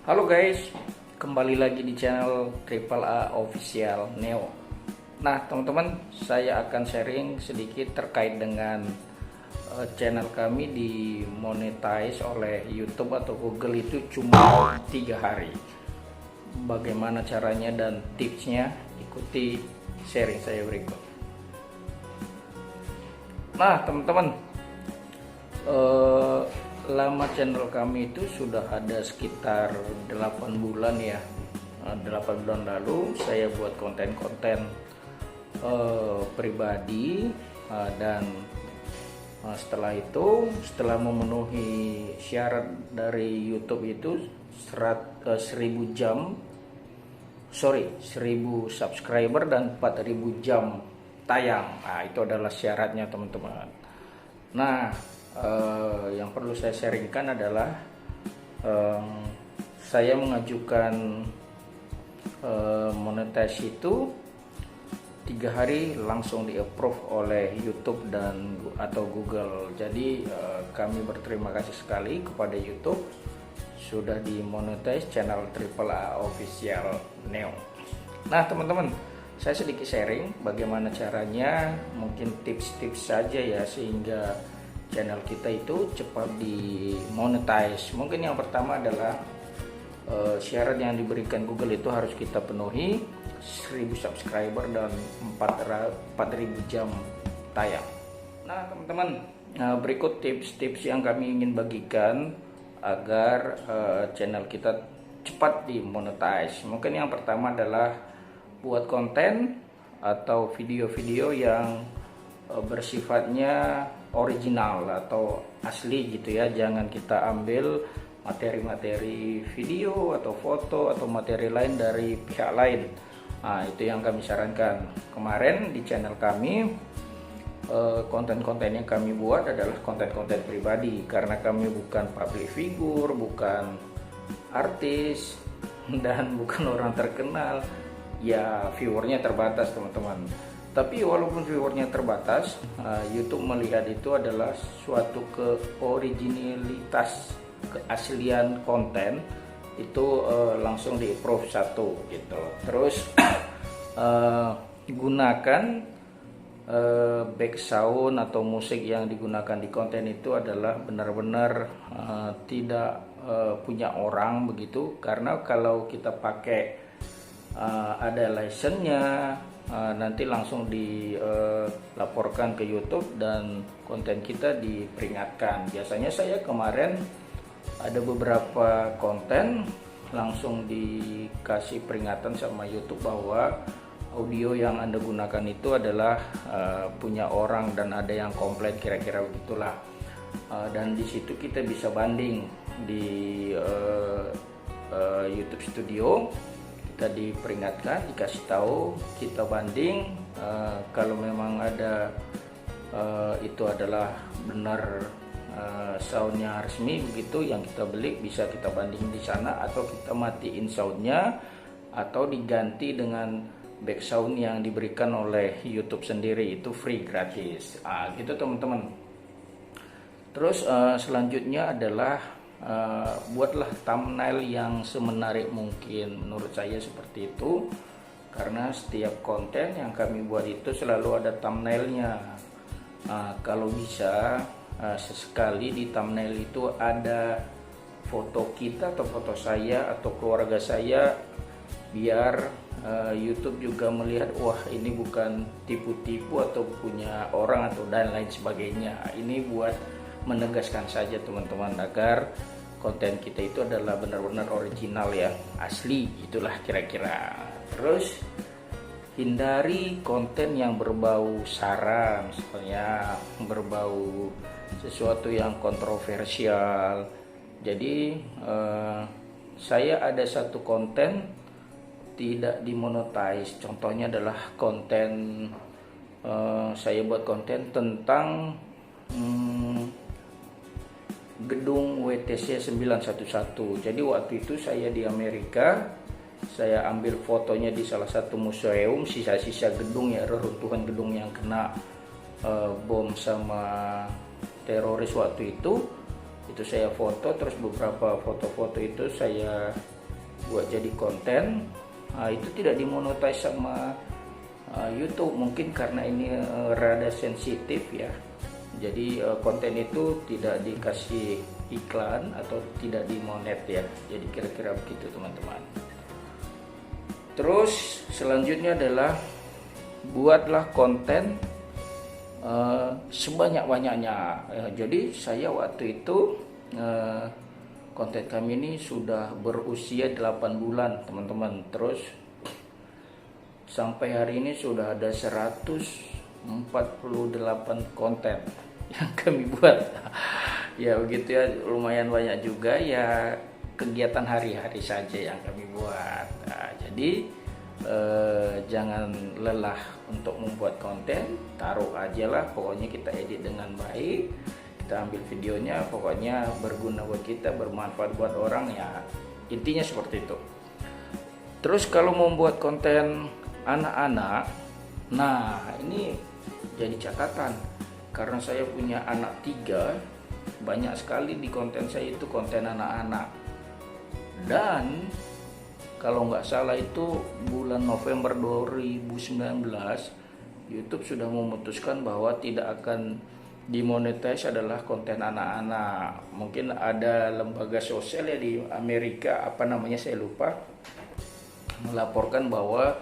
Halo guys, kembali lagi di channel Triple A Official Neo. Nah teman-teman, saya akan sharing sedikit terkait dengan channel kami dimonetize oleh YouTube atau Google itu cuma 3 hari. Bagaimana caranya dan tipsnya, ikuti sharing saya berikut. Nah teman-teman, lama channel kami itu sudah ada sekitar 8 bulan ya. 8 bulan lalu saya buat konten-konten pribadi, dan setelah memenuhi syarat dari YouTube itu 1000 subscriber dan 4000 jam tayang. Nah, itu adalah syaratnya teman-teman. Nah, yang perlu saya sharingkan adalah saya mengajukan monetasi itu 3 hari langsung di approve oleh YouTube dan atau Google. Jadi kami berterima kasih sekali kepada YouTube sudah dimonetize channel Triple A Official Neo. Nah teman-teman, saya sedikit sharing bagaimana caranya, mungkin tips-tips saja ya sehingga channel kita itu cepat dimonetize. Mungkin yang pertama adalah syarat yang diberikan Google itu harus kita penuhi 1000 subscriber dan 4000 jam tayang. Nah teman-teman, berikut tips-tips yang kami ingin bagikan agar channel kita cepat dimonetize. Mungkin yang pertama adalah buat konten atau video-video yang bersifatnya original atau asli gitu ya. Jangan kita ambil materi-materi video atau foto atau materi lain dari pihak lain. Nah, itu yang kami sarankan. Kemarin di channel kami konten-konten yang kami buat adalah konten-konten pribadi karena kami bukan public figure, bukan artis dan bukan orang terkenal. Ya, viewernya terbatas teman-teman. Tapi walaupun viewernya terbatas, YouTube melihat itu adalah suatu keoriginalitas, keaslian konten itu langsung di approve satu gitu. Terus gunakan back sound atau musik yang digunakan di konten itu adalah benar-benar tidak punya orang begitu, karena kalau kita pakai ada license-nya, nanti langsung dilaporkan ke YouTube dan konten kita diperingatkan. Biasanya saya kemarin ada beberapa konten langsung dikasih peringatan sama YouTube bahwa audio yang Anda gunakan itu adalah punya orang dan ada yang komplain, kira-kira begitulah. Dan di situ kita bisa banding di YouTube Studio. Kita diperingatkan, dikasih tahu, kita banding. Kalau memang ada itu adalah benar soundnya resmi begitu yang kita beli, bisa kita banding di sana, atau kita matiin soundnya atau diganti dengan back sound yang diberikan oleh YouTube sendiri, itu free, gratis. Gitu teman-teman. Terus selanjutnya adalah buatlah thumbnail yang semenarik mungkin. Menurut saya seperti itu, karena setiap konten yang kami buat itu selalu ada thumbnailnya. Kalau bisa sesekali di thumbnail itu ada foto kita atau foto saya atau keluarga saya, biar YouTube juga melihat, wah ini bukan tipu-tipu atau punya orang atau dan lain sebagainya. Ini buat menegaskan saja teman-teman agar konten kita itu adalah benar-benar original ya, asli, itulah kira-kira. Terus hindari konten yang berbau sara, misalnya berbau sesuatu yang kontroversial. Jadi saya ada satu konten tidak dimonetize. Contohnya adalah konten saya buat konten tentang gedung WTC 911. Jadi waktu itu saya di Amerika, saya ambil fotonya di salah satu museum, sisa-sisa gedung ya, reruntuhan gedung yang kena bom sama teroris waktu itu. Itu saya foto, terus beberapa foto-foto itu saya buat jadi konten. Itu tidak dimonetize sama YouTube, mungkin karena ini rada sensitif ya. Jadi konten itu tidak dikasih iklan atau tidak dimonet ya. Jadi kira-kira begitu teman-teman. Terus selanjutnya adalah buatlah konten sebanyak-banyaknya. Jadi saya waktu itu konten kami ini sudah berusia 8 bulan teman-teman. Terus sampai hari ini sudah ada 148 konten yang kami buat. Ya begitu ya, lumayan banyak juga ya, kegiatan hari-hari saja yang kami buat. Jadi jangan lelah untuk membuat konten, taruh aja lah, pokoknya kita edit dengan baik, kita ambil videonya, pokoknya berguna buat kita, bermanfaat buat orang ya, intinya seperti itu. Terus kalau membuat konten anak-anak, nah ini jadi catatan, karena saya punya anak 3, banyak sekali di konten saya itu konten anak-anak. Dan kalau nggak salah itu bulan November 2019 YouTube sudah memutuskan bahwa tidak akan dimonetize adalah konten anak-anak. Mungkin ada lembaga sosial ya di Amerika, apa namanya saya lupa, melaporkan bahwa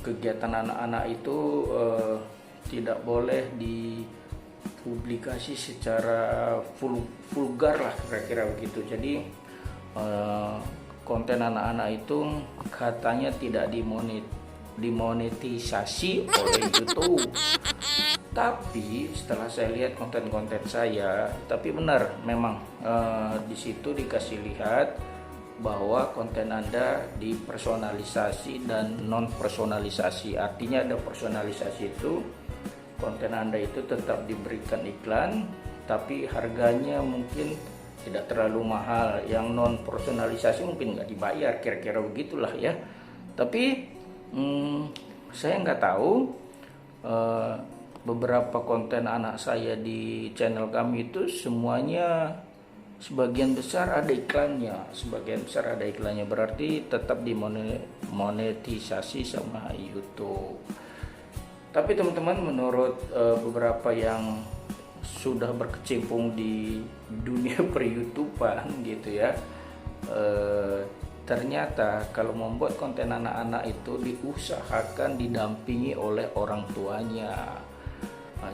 kegiatan anak-anak itu tidak boleh dipublikasi secara vulgar lah, kira-kira begitu. Jadi konten anak-anak itu katanya tidak dimonetisasi oleh YouTube. Tapi setelah saya lihat konten-konten saya, tapi benar memang di situ dikasih lihat bahwa konten Anda dipersonalisasi dan non personalisasi. Artinya ada personalisasi itu konten Anda itu tetap diberikan iklan, tapi harganya mungkin tidak terlalu mahal. Yang non personalisasi mungkin nggak dibayar, kira-kira begitulah ya. Tapi saya nggak tahu, beberapa konten anak saya di channel kami itu semuanya sebagian besar ada iklannya, berarti tetap dimonetisasi sama YouTube. Tapi teman-teman, menurut beberapa yang sudah berkecimpung di dunia per-YouTubean gitu ya, ternyata kalau membuat konten anak-anak itu diusahakan didampingi oleh orang tuanya.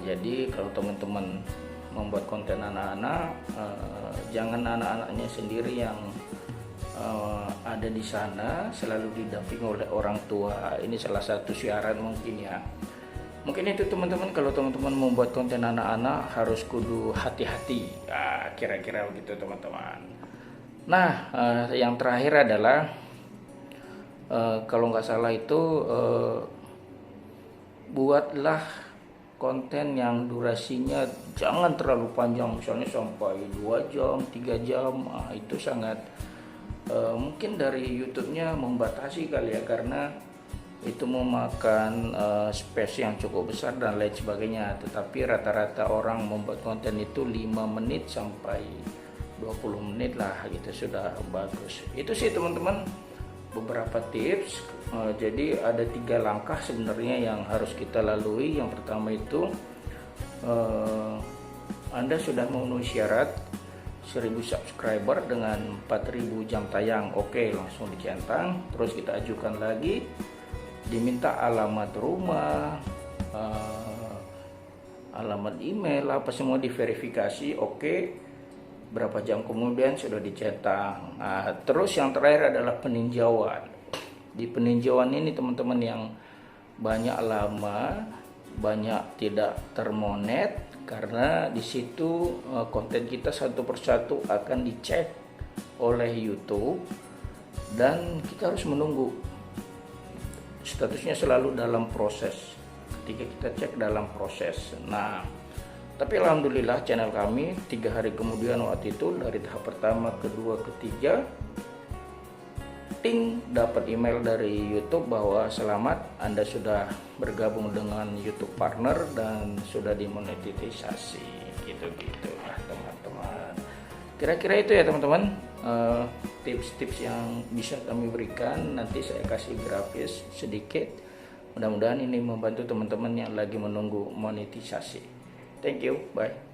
Jadi kalau teman-teman membuat konten anak-anak, jangan anak-anaknya sendiri yang ada di sana, selalu didampingi oleh orang tua. Ini salah satu syarat mungkin ya. Mungkin itu teman-teman, kalau teman-teman membuat konten anak-anak harus kudu hati-hati, kira-kira begitu teman-teman. Nah, yang terakhir adalah kalau nggak salah itu buatlah konten yang durasinya jangan terlalu panjang, misalnya sampai 2 jam, 3 jam. Itu sangat mungkin dari YouTube-nya membatasi kali ya, karena itu memakan space yang cukup besar dan lain sebagainya. Tetapi rata-rata orang membuat konten itu 5 menit sampai 20 menit lah gitu, sudah bagus. Itu sih teman-teman beberapa tips. Jadi ada 3 langkah sebenarnya yang harus kita lalui. Yang pertama itu Anda sudah memenuhi syarat 1000 subscriber dengan 4000 jam tayang. Oke, langsung dicentang. Terus kita ajukan lagi, diminta alamat rumah, alamat email, apa semua diverifikasi. Oke, berapa jam kemudian sudah dicetak. Terus yang terakhir adalah peninjauan. Di peninjauan ini teman-teman yang banyak lama, banyak tidak termonet, karena di situ konten kita satu persatu akan dicek oleh YouTube dan kita harus menunggu. Statusnya selalu dalam proses. Ketika kita cek dalam proses. Nah, tapi alhamdulillah channel kami 3 hari kemudian waktu itu, dari tahap pertama, kedua, ketiga, ting, dapat email dari YouTube bahwa selamat, Anda sudah bergabung dengan YouTube Partner dan sudah dimonetisasi. Gitu-gitu lah teman-teman. Kira-kira itu ya teman-teman, tips-tips yang bisa kami berikan. Nanti saya kasih grafis sedikit, mudah-mudahan ini membantu teman-teman yang lagi menunggu monetisasi. Thank you, bye.